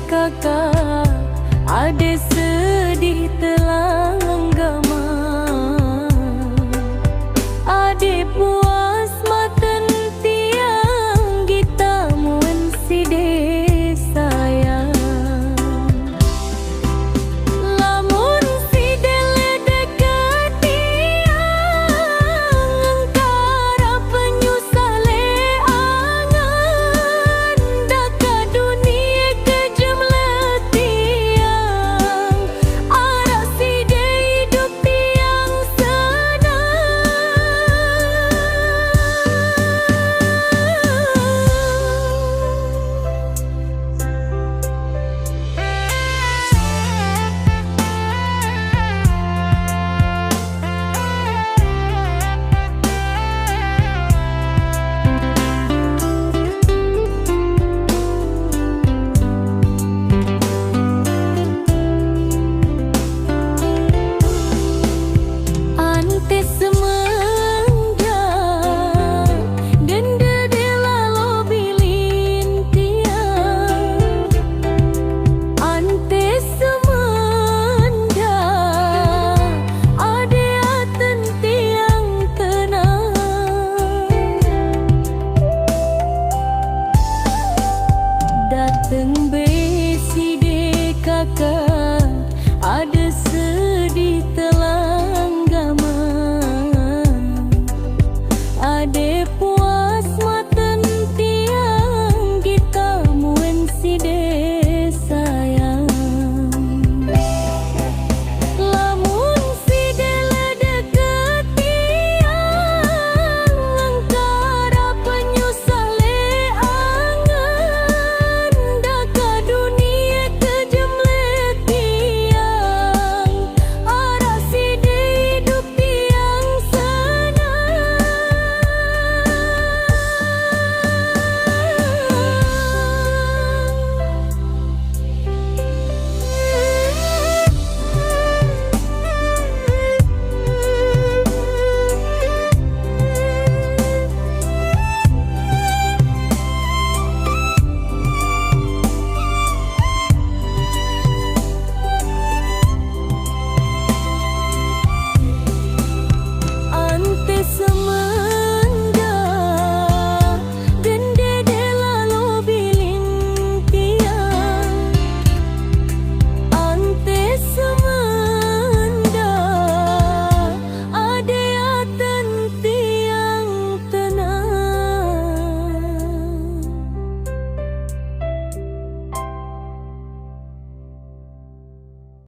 kakak, ade sedih telang gama. Ade puas maten tiang kita mun si de sayang. Lamun si de ledek tiang angkara penyusah leangan, daka dunia kejem letiang, arah si de hidup tiang senang. Ante semenjak genda de lalo bilin tiang, ante semenjak ade aten tiang tenang. Dateng besi de kakak, ada sedih telang gama. Ade pun